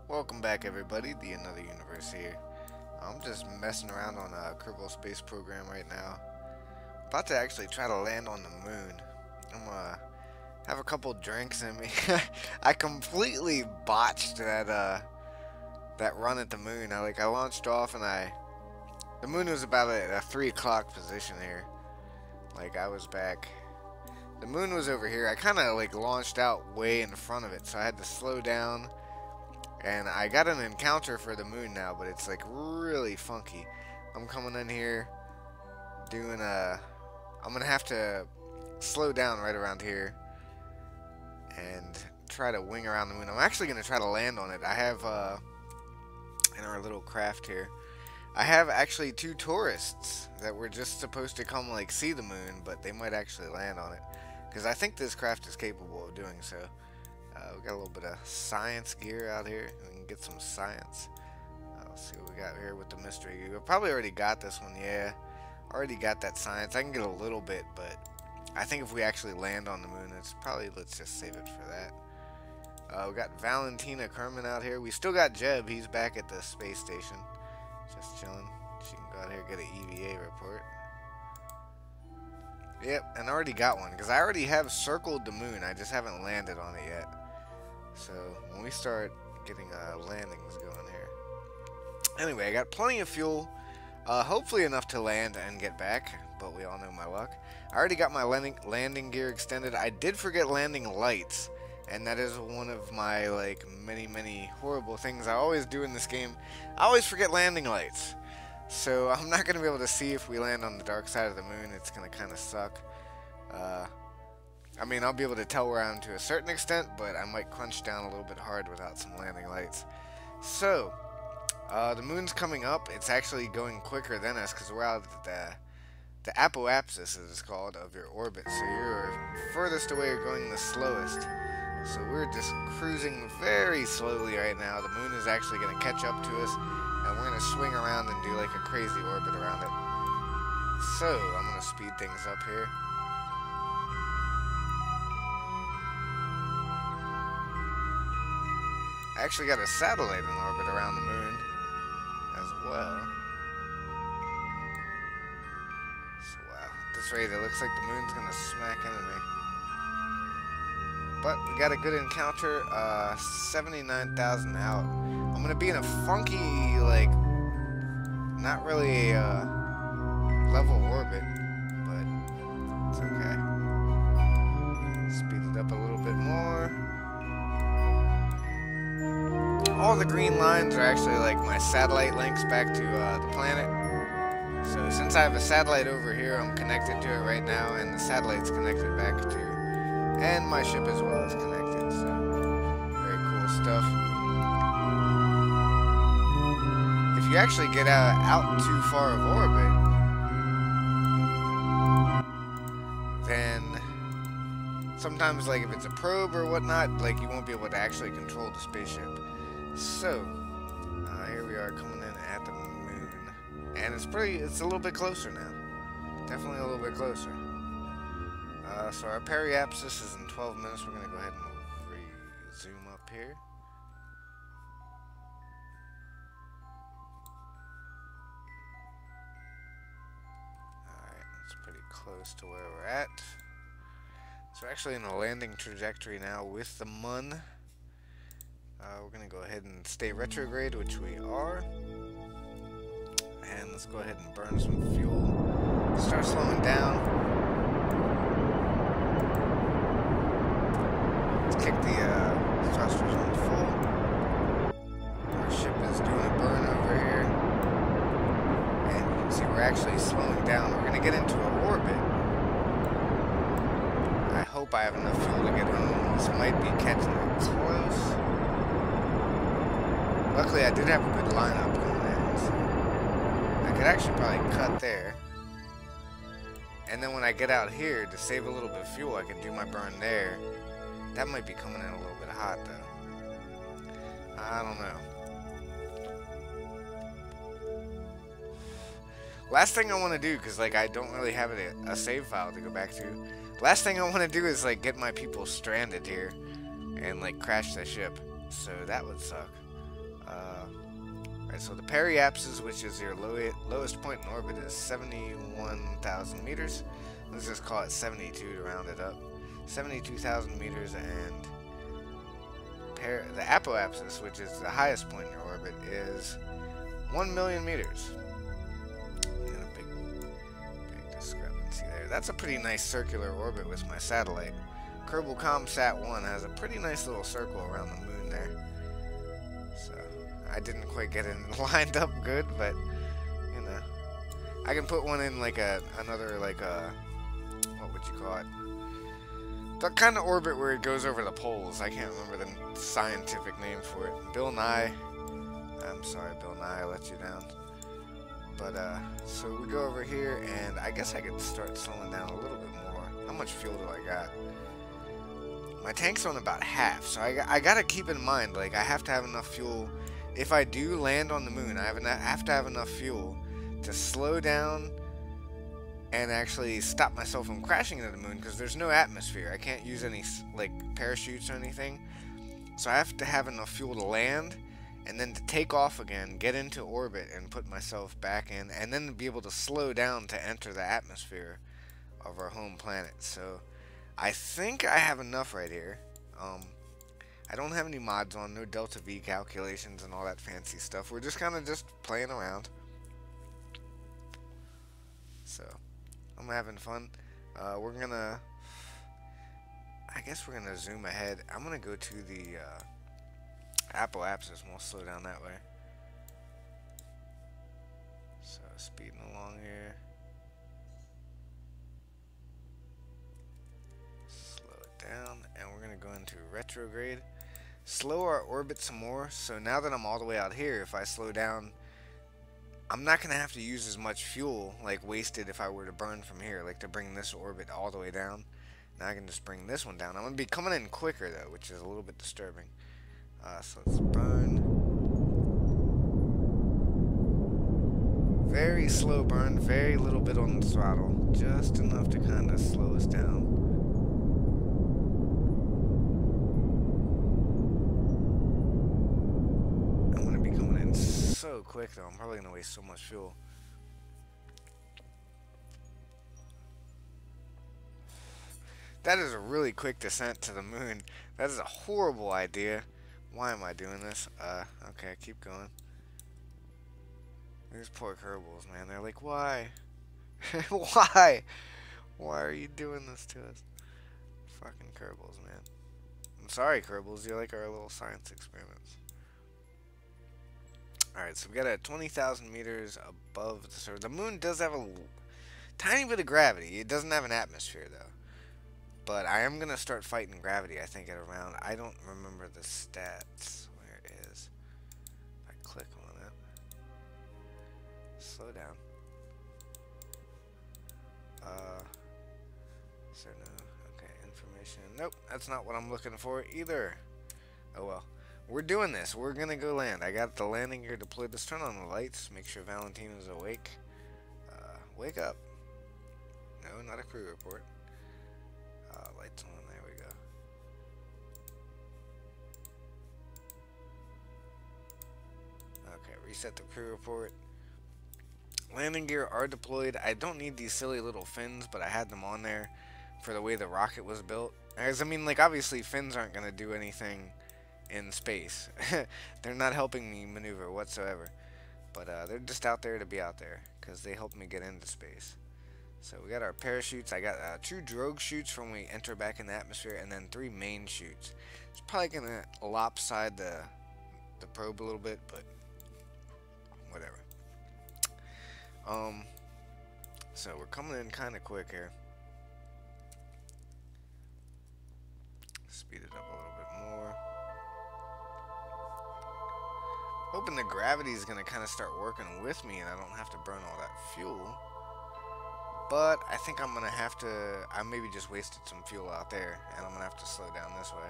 Welcome back, everybody. The Another Universe here. I'm just messing around on a Kerbal space program right now. About to actually try to land on the moon. I'm gonna have a couple drinks in me. I completely botched that run at the moon. I launched off and the moon was about at a 3 o'clock position here. I was back. The moon was over here. I kind of launched out way in front of it, so I had to slow down. And I got an encounter for the moon now, but it's really funky. I'm coming in here doing I'm gonna have to slow down right around here and try to wing around the moon. I'm actually gonna try to land on it. I have in our little craft here, I have actually 2 tourists that were just supposed to come see the moon, but they might actually land on it because I think this craft is capable of doing so. We got a little bit of science gear out here. We can get some science. Let's see what we got here with the mystery gear. We probably already got this one, yeah. Already got that science. I can get a little bit, but I think if we actually land on the moon, it's probably, let's just save it for that. We got Valentina Kerman out here. We still got Jeb. He's back at the space station. Just chilling. She can go out here and get an EVA report. Yep, and I already got one, because I already have circled the moon. I just haven't landed on it yet. So, when we start getting landings going here. Anyway, I got plenty of fuel. Hopefully enough to land and get back, but we all know my luck. I already got my landing gear extended. I did forget landing lights, and that is one of my, many horrible things I always do in this game. I always forget landing lights. So, I'm not going to be able to see if we land on the dark side of the moon. It's going to kind of suck. I mean, I'll be able to tell where I am to a certain extent, but I might crunch down a little bit hard without some landing lights. So, the moon's coming up. It's actually going quicker than us because we're out at the apoapsis, as it's called, of your orbit. So you're furthest away, you're going the slowest. So we're just cruising very slowly right now. The moon is actually going to catch up to us, and we're going to swing around and do a crazy orbit around it. So, I'm going to speed things up here. I actually got a satellite in orbit around the moon as well. So wow, at this rate it looks like the moon's gonna smack into me. But we got a good encounter, 79,000 out. I'm gonna be in a funky, not really level orbit, but it's okay. Speed it up a little bit more. All the green lines are actually my satellite links back to the planet. So since I have a satellite over here, I'm connected to it right now, and the satellite's connected back to, and my ship as well is connected. So very cool stuff. If you actually get out too far of orbit, then sometimes if it's a probe or whatnot, you won't be able to actually control the spaceship. So, here we are coming in at the moon, and it's a little bit closer now. Definitely a little bit closer. So our periapsis is in 12 minutes. We're going to go ahead and zoom up here. Alright, that's pretty close to where we're at. So we're actually in a landing trajectory now with the mun. We're going to go ahead and stay retrograde, which we are. And let's go ahead and burn some fuel. Start slowing down. Let's kick the thrusters on full. Our ship is doing a burn over here. And you can see we're actually slowing down. We're going to get into an orbit. I hope I have enough fuel to get home. This might be catching it close. Luckily, I did have a good lineup going in, so I could actually probably cut there. And then when I get out here, to save a little bit of fuel, I can do my burn there. That might be coming in a little bit hot, though. I don't know. Last thing I want to do, because I don't really have a save file to go back to. Last thing I want to do is get my people stranded here and crash the ship. So that would suck. Right, so the periapsis, which is your lowest point in orbit, is 71,000 meters. Let's just call it 72 to round it up. 72,000 meters, and the apoapsis, which is the highest point in your orbit, is 1 million meters. And a big discrepancy there. That's a pretty nice circular orbit with my satellite. Kerbal ComSat 1 has a pretty nice little circle around the moon there. So I didn't quite get it lined up good, but you know, I can put one in like another like what would you call it? The kind of orbit where it goes over the poles. I can't remember the scientific name for it. Bill Nye. I'm sorry, Bill Nye, I let you down. But so we go over here, and I guess I could start slowing down a little bit more. How much fuel do I got? My tank's on about half, so I gotta keep in mind, like, I have to have enough fuel. If I do land on the moon, I have to have enough fuel to slow down and actually stop myself from crashing into the moon, because there's no atmosphere. I can't use any, like, parachutes or anything. So I have to have enough fuel to land, and then to take off again, get into orbit, and put myself back in, and then be able to slow down to enter the atmosphere of our home planet. So I think I have enough right here. I don't have any mods on, no delta V calculations and all that fancy stuff. We're just kind of just playing around. So I'm having fun. We're gonna, I guess we're gonna zoom ahead. I'm gonna go to the apoapsis, and we'll slow down that way. So speeding along here. Slow it down, and we're gonna go into retrograde. Slow our orbit some more. So now that I'm all the way out here, if I slow down, I'm not going to have to use as much fuel, like, wasted if I were to burn from here, like, to bring this orbit all the way down. Now I can just bring this one down. I'm going to be coming in quicker, though, which is a little bit disturbing. So let's burn. Very slow burn, very little bit on the throttle. Just enough to kind of slow us down. I'm going to be coming in so quick, though. I'm probably going to waste so much fuel. That is a really quick descent to the moon. That is a horrible idea. Why am I doing this? Okay, keep going. These poor Kerbals, man. They're like, why? Why? Why are you doing this to us? Fucking Kerbals, man. I'm sorry, Kerbals. You're like our little science experiments. Alright, so we got 20,000 meters above the surface. The moon does have a tiny bit of gravity. It doesn't have an atmosphere, though. But I am going to start fighting gravity, I think, at around... I don't remember the stats. Where it is. If I click on it. Slow down. So no... Okay, information. Nope, that's not what I'm looking for either. Oh well. We're doing this. We're going to go land. I got the landing gear deployed. Let's turn on the lights. Make sure Valentina's awake. Wake up. No, not a crew report. Lights on. There we go. Okay, reset the crew report. Landing gear are deployed. I don't need these silly little fins, but I had them on there for the way the rocket was built. As I mean, like, obviously fins aren't going to do anything in space. They're not helping me maneuver whatsoever. But they're just out there to be out there, because they help me get into space. So we got our parachutes. I got 2 drogue chutes from when we enter back in the atmosphere, and then 3 main chutes. It's probably going to lopside the probe a little bit, but whatever. So we're coming in kind of quick here. Speed it up a little bit more. Hoping the gravity is going to kind of start working with me and I don't have to burn all that fuel. But I think I'm going to have to... I maybe just wasted some fuel out there, and I'm going to have to slow down this way.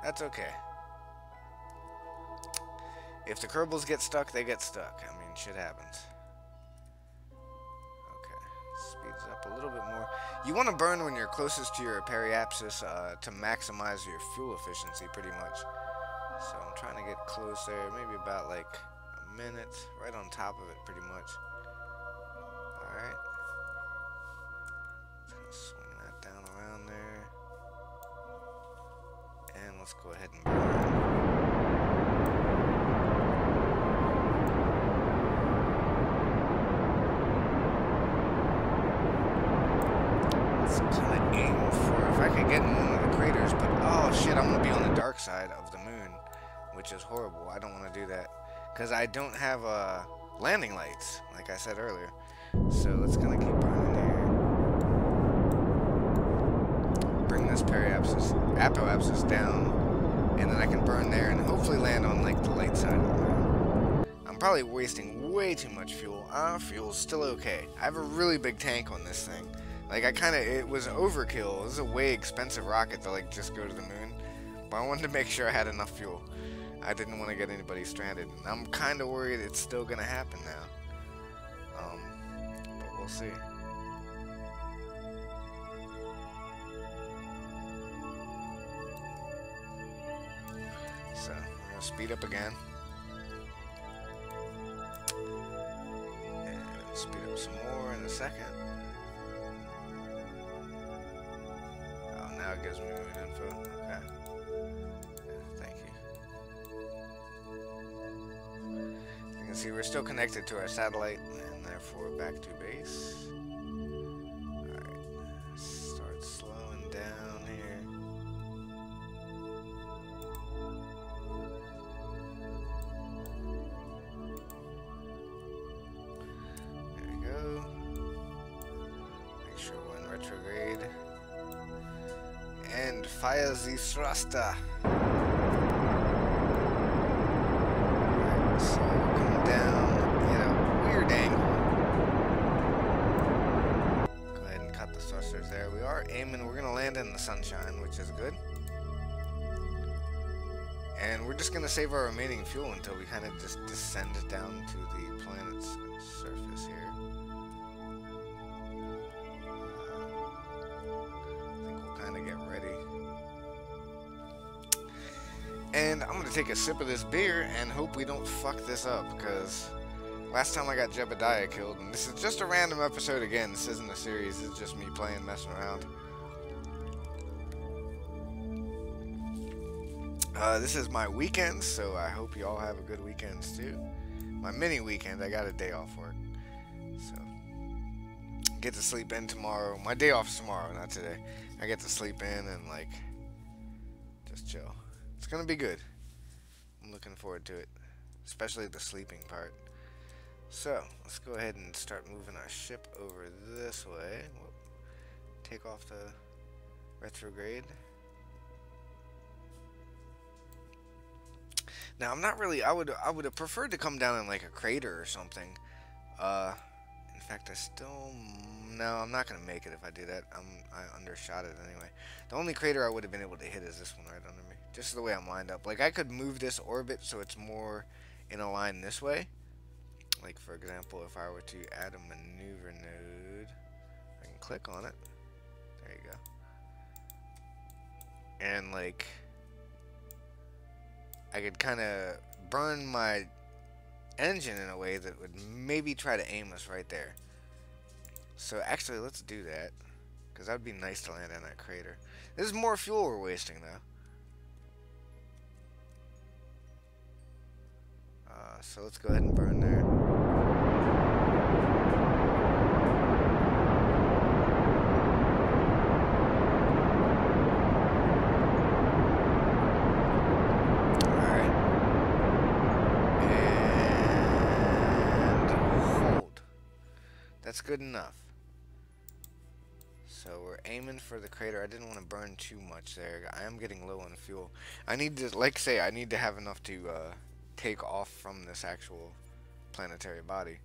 That's okay. If the Kerbals get stuck, they get stuck. I mean, shit happens. Okay, speeds up a little bit more. You want to burn when you're closest to your periapsis to maximize your fuel efficiency, pretty much. So I'm trying to get close there, maybe about like a minute, right on top of it pretty much. Alright. Just gonna swing that down around there. And let's go ahead and burn. If I could get in one of the craters, but oh shit, I'm gonna be on the dark side of the moon, which is horrible. I don't want to do that because I don't have landing lights, like I said earlier. So let's gonna keep burning here. Bring this apoapsis down, and then I can burn there and hopefully land on like the light side of the moon. I'm probably wasting way too much fuel. Fuel's still okay. I have a really big tank on this thing. Like, it was overkill. It was a way expensive rocket to, like, just go to the moon. But I wanted to make sure I had enough fuel. I didn't want to get anybody stranded. And I'm kind of worried it's still going to happen now. But we'll see. So, we're going to speed up again. And speed up some more in a second. Now it gives me moon info. Okay. Thank you. You can see we're still connected to our satellite and therefore back to base. Alright. Start slowing down here. There we go. Make sure we're in retrograde. And fire the thruster. Right, so coming down in a weird angle. Go ahead and cut the thrusters there. We are aiming, we're gonna land in the sunshine, which is good. And we're just gonna save our remaining fuel until we kind of just descend down to the planet's surface here. And I'm going to take a sip of this beer and hope we don't fuck this up, because last time I got Jebediah killed, and this is just a random episode again, this isn't a series, it's just me playing, messing around. This is my weekend, so I hope you all have a good weekend too. My mini weekend, I got a day off work, so get to sleep in tomorrow. My day off is tomorrow, not today. I get to sleep in and like just chill. It's gonna be good. I'm looking forward to it, especially the sleeping part. So let's go ahead and start moving our ship over this way. We'll take off the retrograde. Now I'm not really. I would have preferred to come down in like a crater or something. In fact, no, I'm not gonna make it if I do that. I undershot it anyway. The only crater I would have been able to hit is this one right under me. Just the way I'm lined up. Like, I could move this orbit so it's more in a line this way. Like, for example, if I were to add a maneuver node, I can click on it. There you go. And, like, I could kind of burn my engine in a way that would maybe try to aim us right there. So, actually, let's do that. Because that would be nice to land in that crater. This is more fuel we're wasting, though. So let's go ahead and burn there. Alright. And hold. That's good enough. So we're aiming for the crater. I didn't want to burn too much there. I am getting low on fuel. I need to, like say, I need to have enough to take off from this actual planetary body.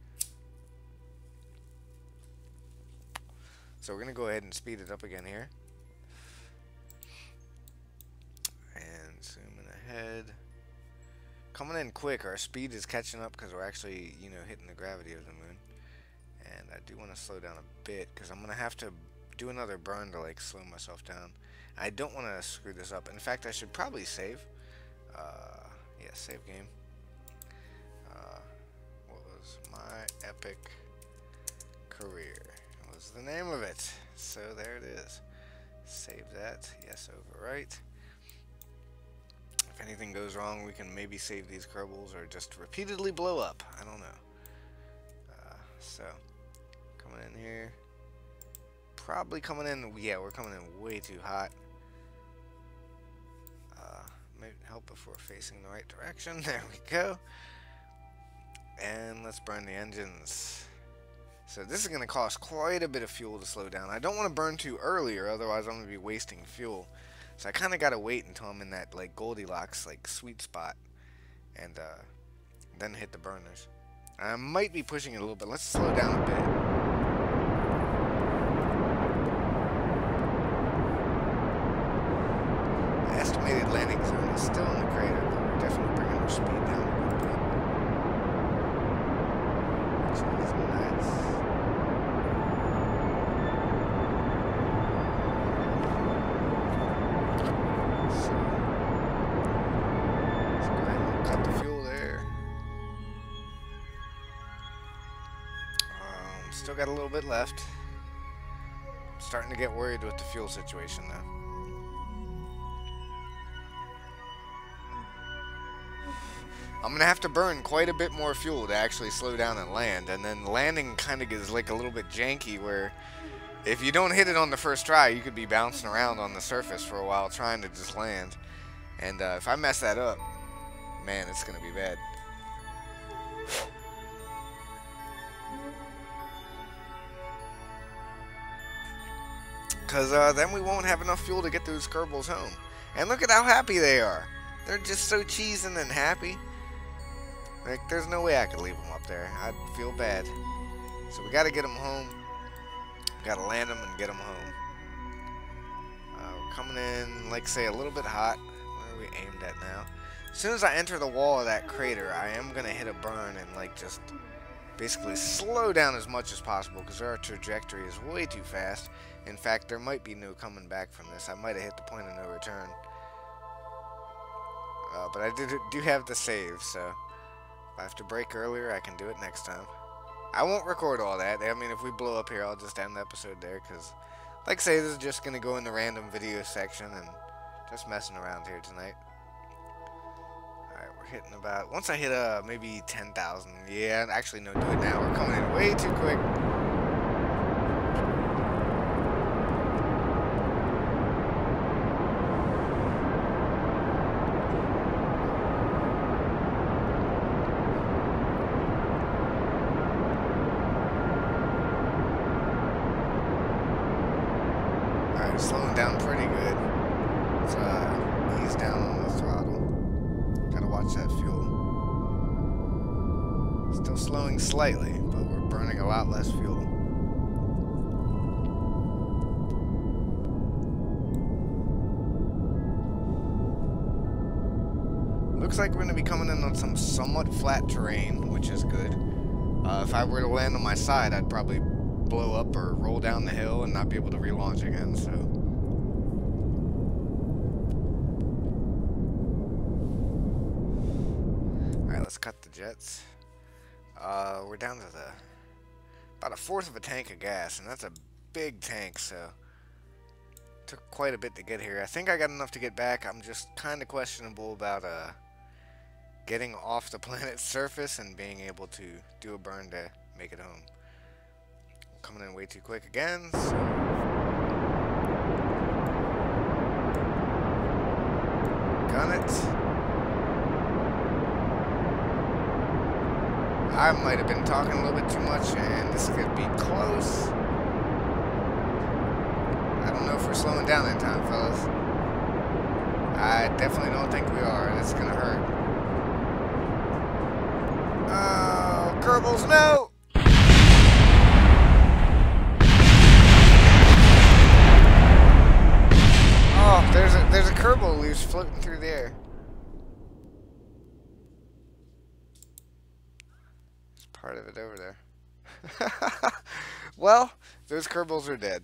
So we're going to go ahead and speed it up again here. And zooming ahead. Coming in quick. Our speed is catching up because we're actually, you know, hitting the gravity of the moon. And I do want to slow down a bit because I'm going to have to do another burn to like slow myself down. I don't want to screw this up. In fact, I should probably save. Yeah, save game. What was my epic career? Was the name of it. So there it is. Save that. Yes, overwrite. If anything goes wrong, we can maybe save these Kerbals or just repeatedly blow up. I don't know. So, coming in here. Probably coming in. Yeah, we're coming in way too hot. Maybe help if we're facing the right direction. There we go. And let's burn the engines. So this is going to cost quite a bit of fuel to slow down. I don't want to burn too early, or otherwise I'm going to be wasting fuel. So I kind of got to wait until I'm in that like Goldilocks like sweet spot, and then hit the burners. I might be pushing it a little bit. Let's slow down a bit. The estimated landing zone is still in the crater, but we're definitely bringing our speed down a little bit, which is nice. So let's go ahead and cut the fuel there. Still got a little bit left. Starting to get worried with the fuel situation though. I'm gonna have to burn quite a bit more fuel to actually slow down and land, and then landing kind of gets like a little bit janky where if you don't hit it on the first try, you could be bouncing around on the surface for a while trying to just land. And if I mess that up, man, it's gonna be bad. Because then we won't have enough fuel to get those Kerbals home. And look at how happy they are. They're just so cheesing and happy. Like, there's no way I could leave them up there. I'd feel bad. So we got to get them home. We got to land them and get them home. We're coming in, like, say, a little bit hot. Where are we aimed at now? As soon as I enter the wall of that crater, I am going to hit a burn and, like, just basically slow down as much as possible because our trajectory is way too fast. In fact, there might be no coming back from this. I might have hit the point of no return. But I do have the save, so if I have to break earlier, I can do it next time. I won't record all that. I mean, if we blow up here, I'll just end the episode there because, like I say, this is just going to go in the random video section and just messing around here tonight. Alright, we're hitting about... Once I hit maybe 10,000. Yeah, actually, no, do it now. We're coming in way too quick. Slowing down pretty good. Let's ease down on the throttle. Gotta watch that fuel. Still slowing slightly, but we're burning a lot less fuel. Looks like we're gonna be coming in on some somewhat flat terrain, which is good. If I were to land on my side, I'd probably blow up or roll down the hill and not be able to relaunch again, so. Alright, let's cut the jets. We're down to about a fourth of a tank of gas, and that's a big tank, so took quite a bit to get here. I think I got enough to get back. I'm just kind of questionable about getting off the planet's surface and being able to do a burn to make it home. Coming in way too quick again, so. Gun it. I might have been talking a little bit too much, and this could be close. I don't know if we're slowing down in time, fellas. I definitely don't think we are. That's gonna hurt. Oh, Kerbals, no! Oh, there's a Kerbal loose floating through the air. There's part of it over there. Well, those Kerbals are dead.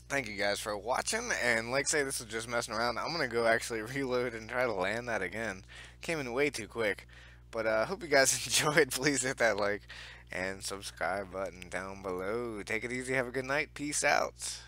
thank you guys for watching. And like say, this was just messing around. I'm gonna go actually reload and try to land that again. Came in way too quick. But hope you guys enjoyed. Please hit that like and subscribe button down below. Take it easy. Have a good night. Peace out.